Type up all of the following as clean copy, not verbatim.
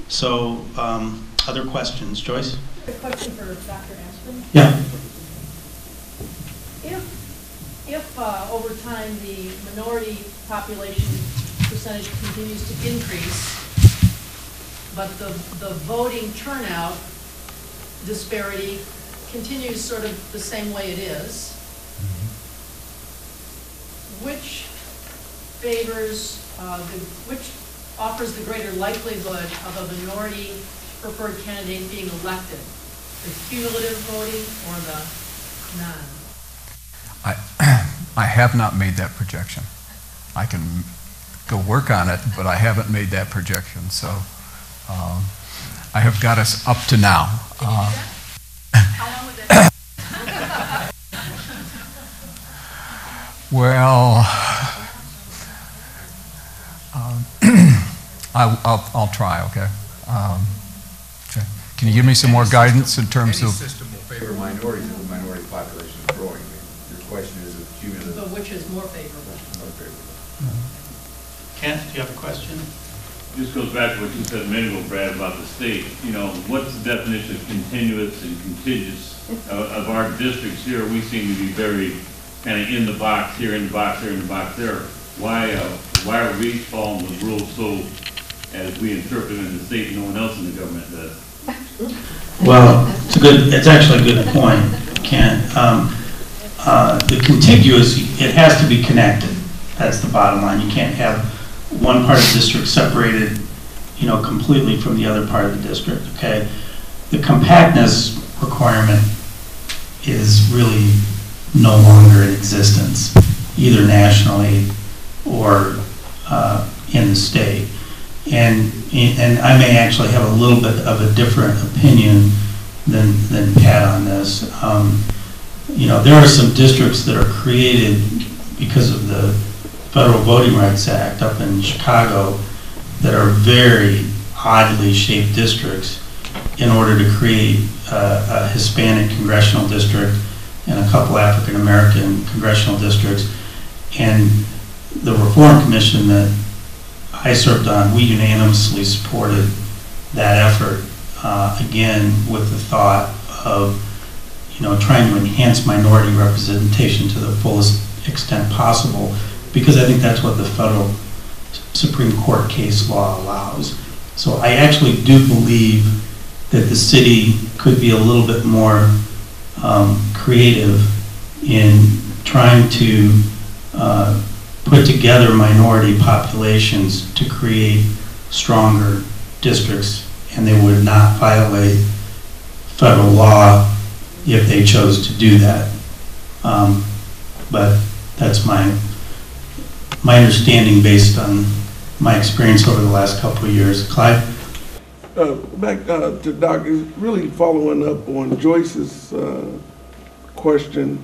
So, other questions? Joyce? A question for Dr. Aspen. Yeah. If over time the minority population percentage continues to increase, but the voting turnout disparity continues sort of the same way it is, which favors, which offers the greater likelihood of a minority preferred candidate being elected? The cumulative voting or the non? I have not made that projection. I can go work on it, but I haven't made that projection. So I have got us up to now. How long would that take? Well, I'll try, okay? Okay. Can you give me some more guidance in terms of... Any system will favor minorities if the minority population is growing. Your question is if cumulative... So which is more favorable? More favorable. Kent, do you have a question? This goes back to what you said a minute ago, Brad, about the state. You know, what's the definition of continuous and contiguous of our districts here? We seem to be very kind of in the box here, in the box here, in the box there. Why are we following the rules so as we interpret it in the state and no one else in the government does? Well, it's actually a good point, Kent. The contiguous, it has to be connected. That's the bottom line. You can't have one part of the district separated, completely from the other part of the district, okay? The compactness requirement is really no longer in existence, either nationally or in the state. And I may actually have a little bit of a different opinion than Pat on this. There are some districts that are created because of the Federal Voting Rights Act up in Chicago that are very oddly shaped districts in order to create a Hispanic congressional district and a couple African American congressional districts. And the Reform Commission that I served on, we unanimously supported that effort, again, with the thought of, trying to enhance minority representation to the fullest extent possible, because I think that's what the federal Supreme Court case law allows. So I actually do believe that the city could be a little bit more creative in trying to put together minority populations to create stronger districts, and they would not violate federal law if they chose to do that. But that's my understanding based on my experience over the last couple of years. Clyde? Back to Doc, is really following up on Joyce's question,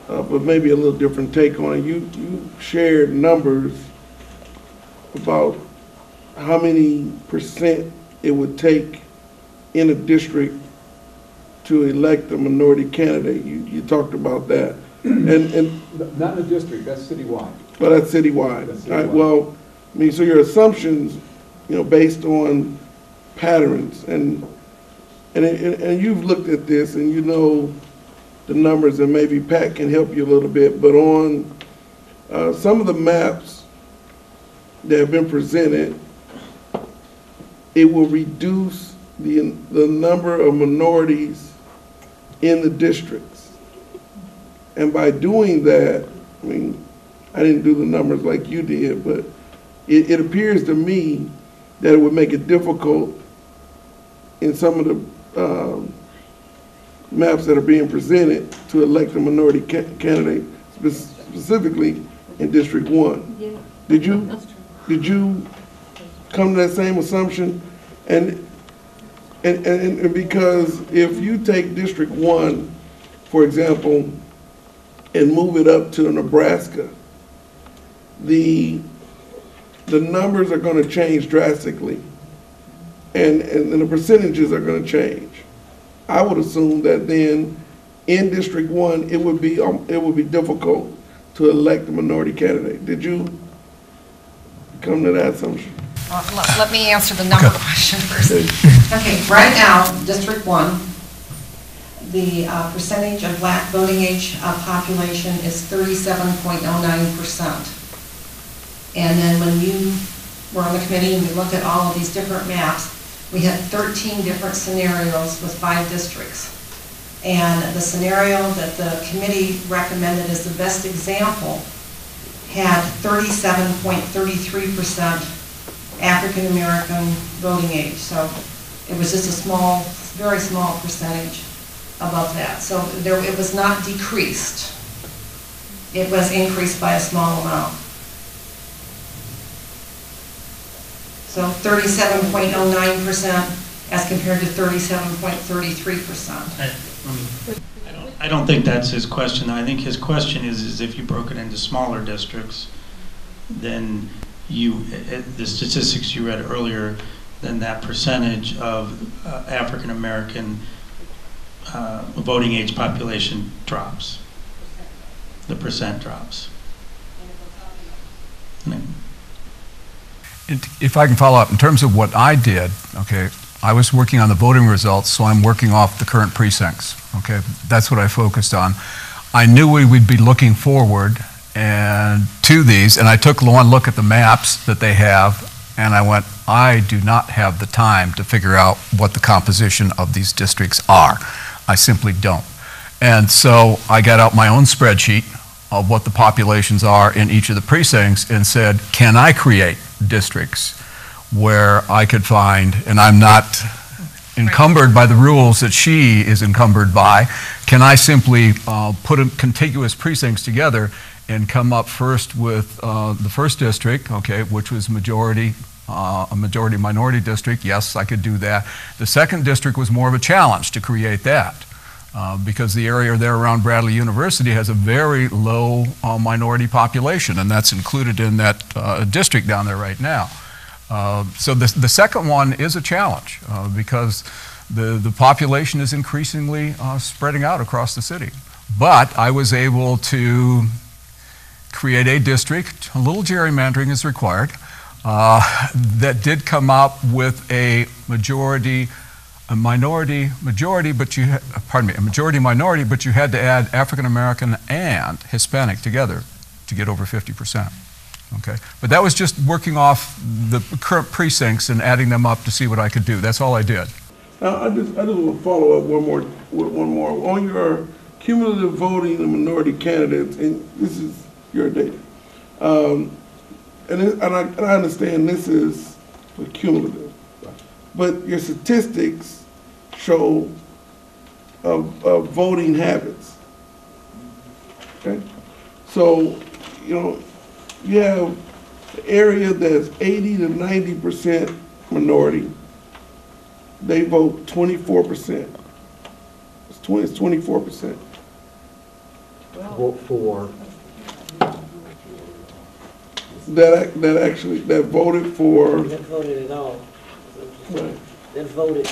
but maybe a little different take on it. You shared numbers about how many percent it would take in a district to elect a minority candidate. You talked about that. And not in a district, that's citywide. But that's citywide. That's citywide. Well, so your assumptions, based on patterns, and you've looked at this and the numbers, and maybe Pat can help you a little bit, but on some of the maps that have been presented, it will reduce the number of minorities in the districts. And by doing that, I didn't do the numbers like you did, but it appears to me that it would make it difficult in some of the maps that are being presented to elect a minority candidate, specifically in District 1. Yeah. Did you come to that same assumption? And because if you take District 1, for example, and move it up to Nebraska, the numbers are going to change drastically, and the percentages are going to change. I would assume that then in District 1 it would be difficult to elect a minority candidate. Did you come to that assumption? Let me answer the number question first. Okay, right now, District 1, the percentage of black voting age population is 37.09%. And then when you were on the committee and we looked at all of these different maps, we had 13 different scenarios with 5 districts. And the scenario that the committee recommended as the best example had 37.33% African American voting age. So it was just a small, very small percentage above that. So it was not decreased. It was increased by a small amount. So 37.09% as compared to 37.33%. I don't think that's his question. I think his question is if you broke it into smaller districts, then the statistics you read earlier, then that percentage of African American voting age population drops. The percent drops. If I can follow up, in terms of what I did, okay, I was working on the voting results, so I'm working off the current precincts, okay? That's what I focused on. I knew we would be looking forward and to these, and I took one look at the maps that they have, and I went, I do not have the time to figure out what the composition of these districts are. I simply don't. And so I got out my own spreadsheet of what the populations are in each of the precincts and said, can I create districts where I could find, and I'm not encumbered by the rules that she is encumbered by, can I simply put contiguous precincts together and come up first with the first district, okay, which was a majority-minority district. Yes, I could do that. The second district was more of a challenge to create that because the area there around Bradley University has a very low minority population, and that's included in that district down there right now. So the second one is a challenge because the population is increasingly spreading out across the city. But I was able to create a district, a little gerrymandering is required, that did come up with a majority minority, but you, pardon me, a majority minority, but you had to add African American and Hispanic together to get over 50%. Okay, but that was just working off the current precincts and adding them up to see what I could do. That's all I did. I just want to follow up one more on your cumulative voting and minority candidates, and this is your data. And I understand this is cumulative, but your statistics show voting habits. Okay, so you have an area that's 80 to 90% minority. They vote 24%. It's 24%. Vote for that voted for. That voted at all. Right. That voted.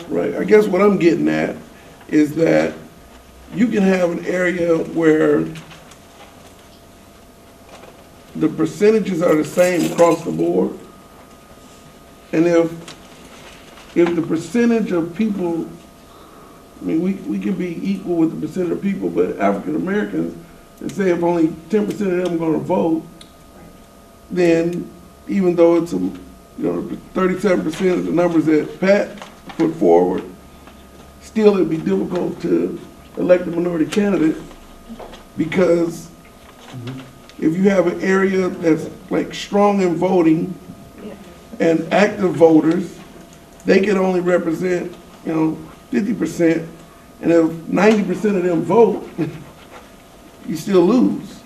Right. I guess what I'm getting at is that you can have an area where the percentages are the same across the board, and if the percentage of people, I mean, we can be equal with the percentage of people, but African Americans, and say if only 10% of them are going to vote, then even though it's 37% of the numbers that Pat put forward, still it'd be difficult to elect a minority candidate because if you have an area that's like strong in voting and active voters, they can only represent 50%, and if 90% of them vote, you still lose.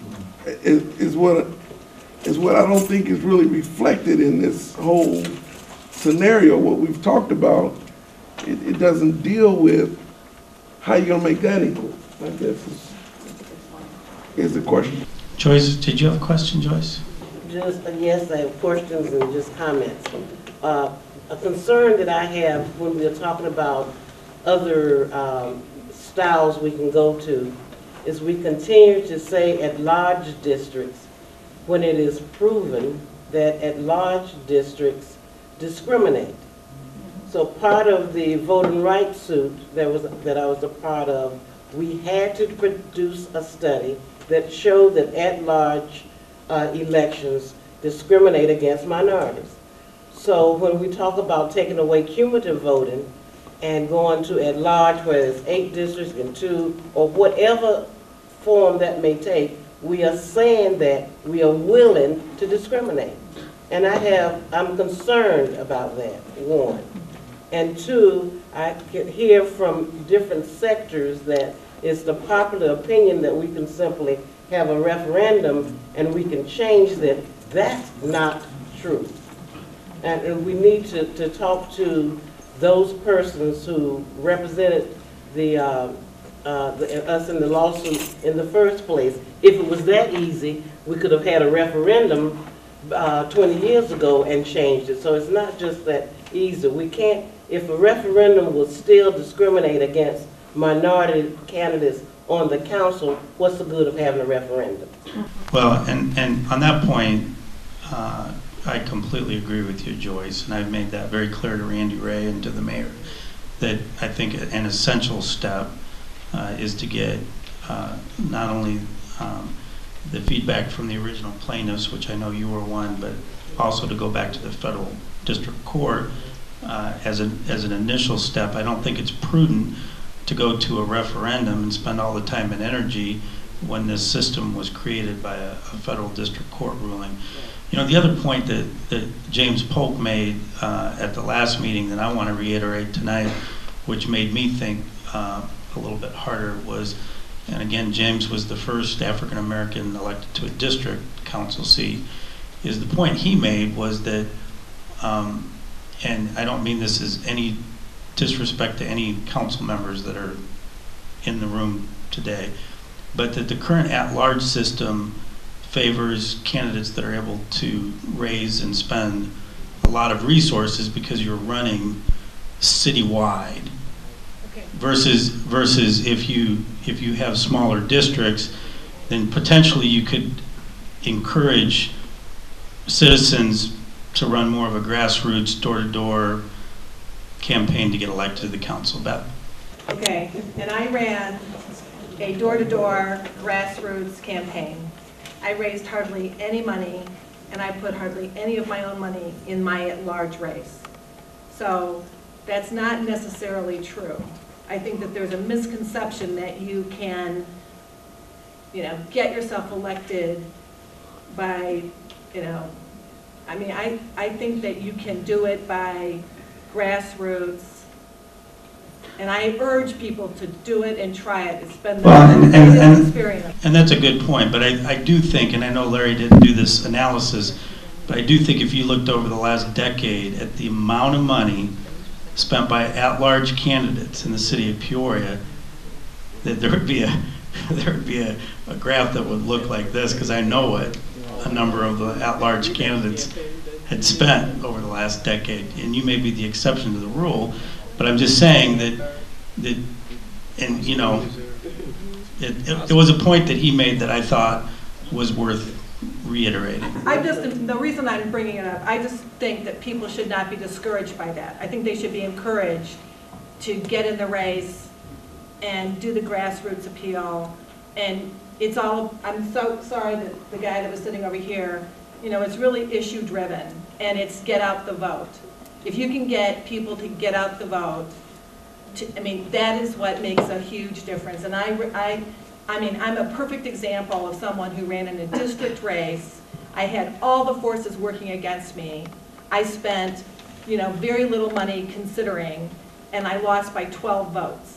Is what I don't think is really reflected in this whole scenario. What we've talked about, it doesn't deal with how you're gonna make that equal. I guess is the question. Joyce, did you have a question, Joyce? Yes, I have questions and just comments. A concern that I have when we're talking about other styles we can go to is we continue to say at large districts when it is proven that at-large districts discriminate. So part of the voting rights suit that I was a part of, we had to produce a study that showed that at-large elections discriminate against minorities. So when we talk about taking away cumulative voting and going to at-large where there's 8 districts and 2, or whatever form that may take, we are saying that we are willing to discriminate. And I'm concerned about that, 1. And 2, I can hear from different sectors that it's the popular opinion that we can simply have a referendum and we can change that. That's not true. And we need to talk to those persons who represented us in the lawsuit in the first place. If it was that easy, we could have had a referendum 20 years ago and changed it. So it's not just that easy. We can't, if a referendum will still discriminate against minority candidates on the council, what's the good of having a referendum? Well, and on that point, I completely agree with you, Joyce, and I've made that very clear to Randy Ray and to the mayor, that I think an essential step is to get not only the feedback from the original plaintiffs, which I know you were one, but also to go back to the federal district court as an initial step. I don't think it's prudent to go to a referendum and spend all the time and energy when this system was created by a federal district court ruling. You know, the other point that James Polk made at the last meeting that I want to reiterate tonight, which made me think a little bit harder, was, and again, James was the first African American elected to a district council seat, is the point he made was that, and I don't mean this as any disrespect to any council members that are in the room today, but that the current at-large system favors candidates that are able to raise and spend a lot of resources because you're running citywide. Okay. Versus if you have smaller districts, then potentially you could encourage citizens to run more of a grassroots, door-to-door campaign to get elected to the council. Beth? Okay, and I ran a door-to-door grassroots campaign. I raised hardly any money, and I put hardly any of my own money in my at-large race. So that's not necessarily true. I think that there's a misconception that you can, get yourself elected by, I mean, I think that you can do it by grassroots. And I urge people to do it and try it. It's been the experience. And that's a good point, but I do think, and I know Larry didn't do this analysis, but I do think if you looked over the last decade at the amount of money spent by at-large candidates in the city of Peoria, that there would be a graph that would look like this, because I know what a number of the at-large candidates had spent over the last decade, and you may be the exception to the rule. But I'm just saying that and it was a point that he made that I thought was worth reiterating. The reason I'm bringing it up, I just think that people should not be discouraged by that. I think they should be encouraged to get in the race and do the grassroots appeal. And it's all, I'm so sorry that the guy that was sitting over here, it's really issue driven, and it's get out the vote. If you can get people to get out the vote, that is what makes a huge difference. And I'm a perfect example of someone who ran in a district race. I had all the forces working against me. I spent, very little money considering, and I lost by 12 votes.